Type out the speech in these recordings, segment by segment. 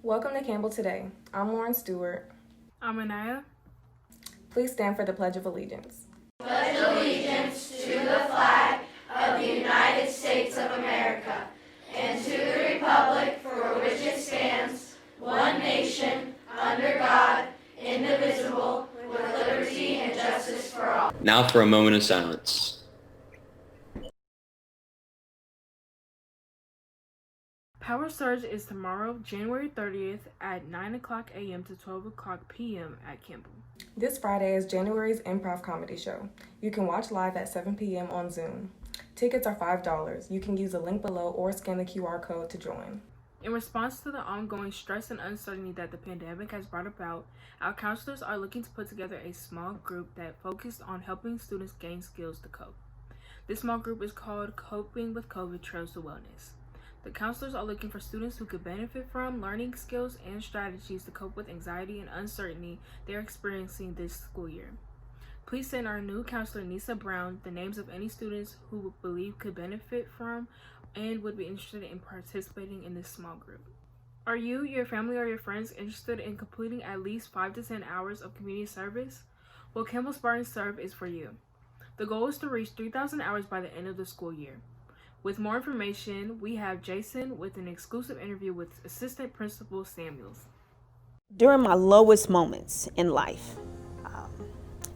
Welcome to Campbell Today. I'm Lauren Stewart. I'm Anaya. Please stand for the Pledge of Allegiance. Pledge allegiance to the flag of the United States of America and to the republic for which it stands, one nation, under God, indivisible, with liberty and justice for all. Now for a moment of silence. Power Surge is tomorrow, January 30th at 9 o'clock a.m. to 12 o'clock p.m. at Campbell. This Friday is January's improv comedy show. You can watch live at 7 p.m. on Zoom. Tickets are $5. You can use the link below or scan the QR code to join. In response to the ongoing stress and uncertainty that the pandemic has brought about, our counselors are looking to put together a small group that focuses on helping students gain skills to cope. This small group is called Coping with COVID Trails to Wellness. The counselors are looking for students who could benefit from learning skills and strategies to cope with anxiety and uncertainty they're experiencing this school year. Please send our new counselor, Nisa Brown, the names of any students who believe could benefit from and would be interested in participating in this small group. Are you, your family, or your friends interested in completing at least 5 to 10 hours of community service? Well, Campbell Spartan Serve is for you. The goal is to reach 3,000 hours by the end of the school year. With more information, we have Jason with an exclusive interview with Assistant Principal Samuels. During my lowest moments in life,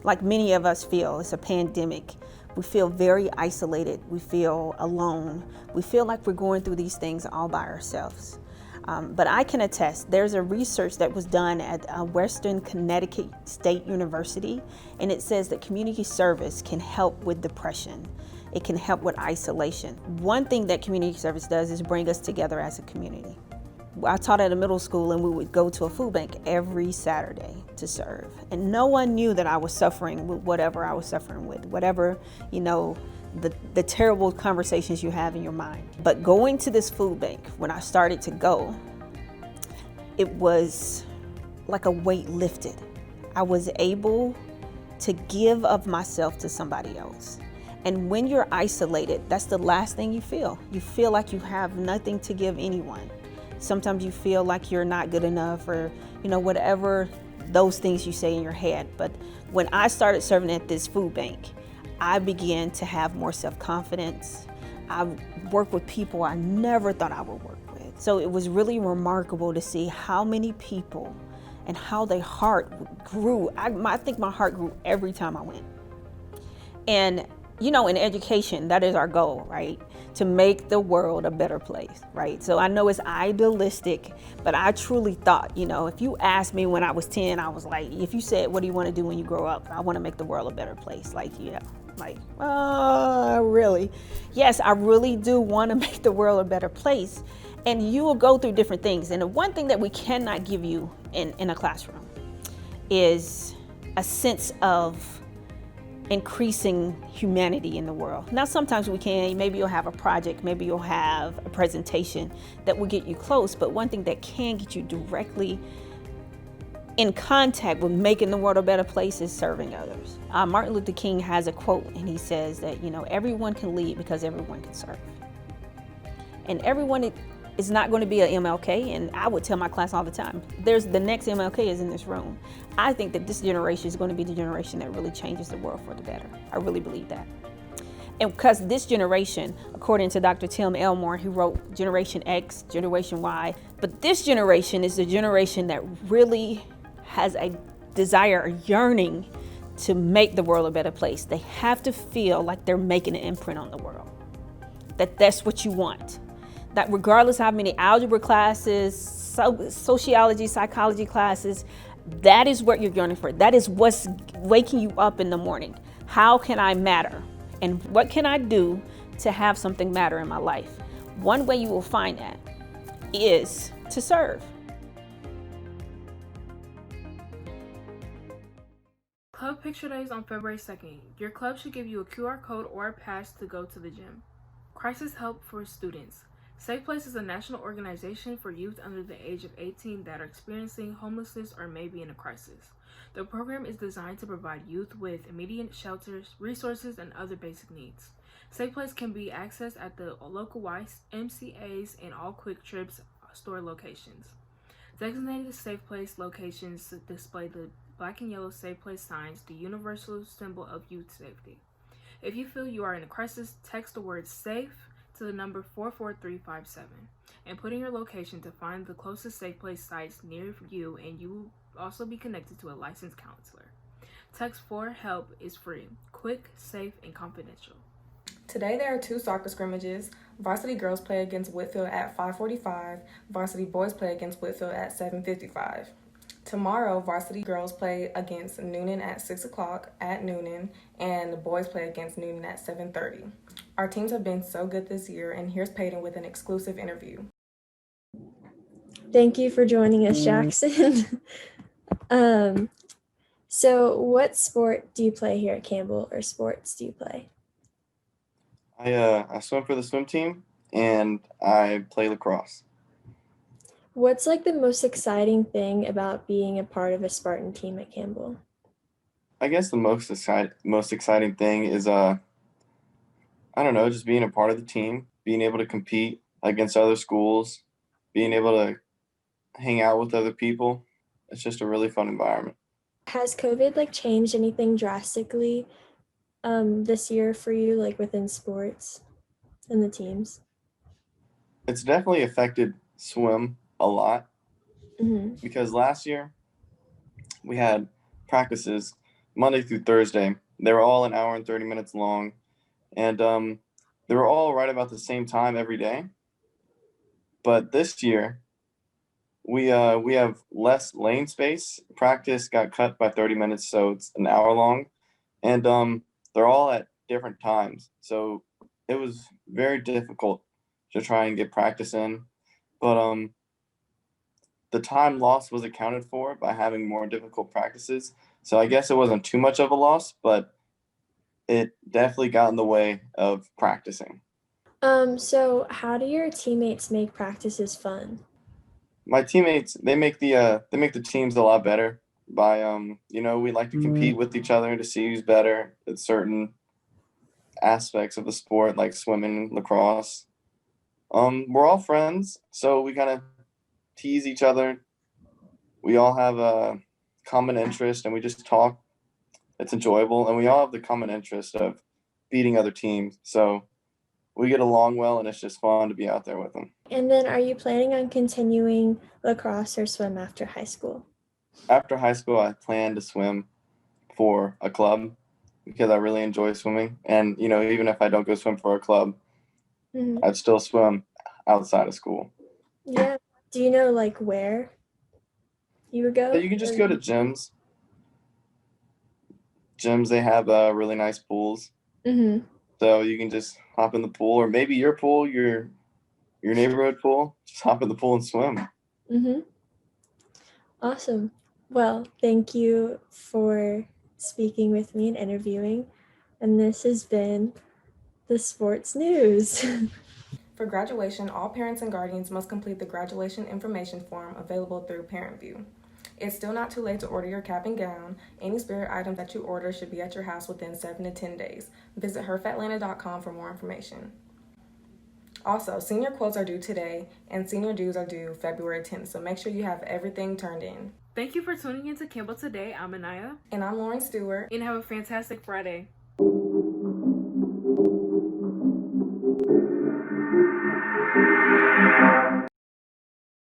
like many of us feel, it's a pandemic. We feel very isolated. We feel alone. We feel like we're going through these things all by ourselves. But I can attest, there's a research that was done at Western Connecticut State University, and it says that community service can help with depression. It can help with isolation. One thing that community service does is bring us together as a community. I taught at a middle school, and we would go to a food bank every Saturday to serve. And no one knew that I was suffering with whatever I was suffering with, whatever, the terrible conversations you have in your mind. But going to this food bank, when I started to go, it was like a weight lifted. I was able to give of myself to somebody else. And when you're isolated, that's the last thing you feel. You feel like you have nothing to give anyone. Sometimes you feel like you're not good enough, or, whatever those things you say in your head. But when I started serving at this food bank, I began to have more self-confidence. I worked with people I never thought I would work with. So it was really remarkable to see how many people and how their heart grew. I think my heart grew every time I went. And in education, that is our goal, right? To make the world a better place, right? So I know it's idealistic, but I truly thought, if you asked me when I was 10, I was like, if you said, what do you want to do when you grow up? I want to make the world a better place. Really? Yes, I really do want to make the world a better place. And you will go through different things. And the one thing that we cannot give you in a classroom is a sense of increasing humanity in the world. Now, sometimes we can, maybe you'll have a project, maybe you'll have a presentation that will get you close, but one thing that can get you directly in contact with making the world a better place is serving others. Martin Luther King has a quote, and he says that, everyone can lead because everyone can serve. And everyone is not going to be an MLK, and I would tell my class all the time, the next MLK is in this room. I think that this generation is going to be the generation that really changes the world for the better. I really believe that. And because this generation, according to Dr. Tim Elmore, who wrote Generation X, Generation Y, but this generation is the generation that really has a desire, a yearning to make the world a better place. They have to feel like they're making an imprint on the world, that's what you want. That regardless of how many algebra classes, sociology, psychology classes, that is what you're yearning for. That is what's waking you up in the morning. How can I matter? And what can I do to have something matter in my life? One way you will find that is to serve. Club Picture Day is on February 2nd. Your club should give you a QR code or a pass to go to the gym. Crisis Help for Students. Safe Place is a national organization for youth under the age of 18 that are experiencing homelessness or may be in a crisis. The program is designed to provide youth with immediate shelters, resources, and other basic needs. Safe Place can be accessed at the local YMCAs and all Quick Trips store locations. Designated safe place locations display the black and yellow safe place signs, the universal symbol of youth safety. If you feel you are in a crisis, text the word SAFE to the number 44357 and put in your location to find the closest safe place sites near you, and you will also be connected to a licensed counselor. Text for help is free, quick, safe, and confidential. Today there are 2 soccer scrimmages. Varsity girls play against Whitfield at 5:45. Varsity boys play against Whitfield at 7:55. Tomorrow, varsity girls play against Noonan at 6 o'clock at Noonan, and the boys play against Noonan at 7:30. Our teams have been so good this year, and here's Peyton with an exclusive interview. Thank you for joining us, Jackson. So what sport do you play here at Campbell, or sports do you play? I swim for the swim team, and I play lacrosse. What's like the most exciting thing about being a part of a Spartan team at Campbell? I guess the most exciting thing is I don't know, just being a part of the team, being able to compete against other schools, being able to hang out with other people. It's just a really fun environment. Has COVID like changed anything drastically this year for you, like within sports and the teams? It's definitely affected swim a lot Mm-hmm. because last year we had practices Monday through Thursday. They were all an hour and 30 minutes long, and they were all right about the same time every day. But this year we have less lane space. Practice got cut by 30 minutes, so it's an hour long, and they're all at different times. So it was very difficult to try and get practice in, but the time loss was accounted for by having more difficult practices. So I guess it wasn't too much of a loss, but it definitely got in the way of practicing. So how do your teammates make practices fun? My teammates, they make the teams a lot better by we like to compete with each other to see who's better at certain aspects of the sport, like swimming, lacrosse. We're all friends, so we kind of tease each other. We all have a common interest, and we just talk. It's enjoyable, and we all have the common interest of beating other teams. So we get along well, and it's just fun to be out there with them. And then are you planning on continuing lacrosse or swim after high school? After high school, I plan to swim for a club because I really enjoy swimming. And, even if I don't go swim for a club, Mm-hmm. I'd still swim outside of school. Yeah. Do you know like where you would go? But you can just go to gyms. Gyms, they have really nice pools. Mm-hmm. So you can just hop in the pool, or maybe your pool, your neighborhood pool. Just hop in the pool and swim. Mm-hmm. Awesome. Well, thank you for speaking with me and interviewing. And this has been the sports news. For graduation, all parents and guardians must complete the graduation information form available through ParentView. It's still not too late to order your cap and gown. Any spirit item that you order should be at your house within 7 to 10 days. Visit herfatlanta.com for more information. Also, senior quotes are due today, and senior dues are due February 10th, so make sure you have everything turned in. Thank you for tuning in to Campbell Today. I'm Anaya. And I'm Lauren Stewart. And have a fantastic Friday.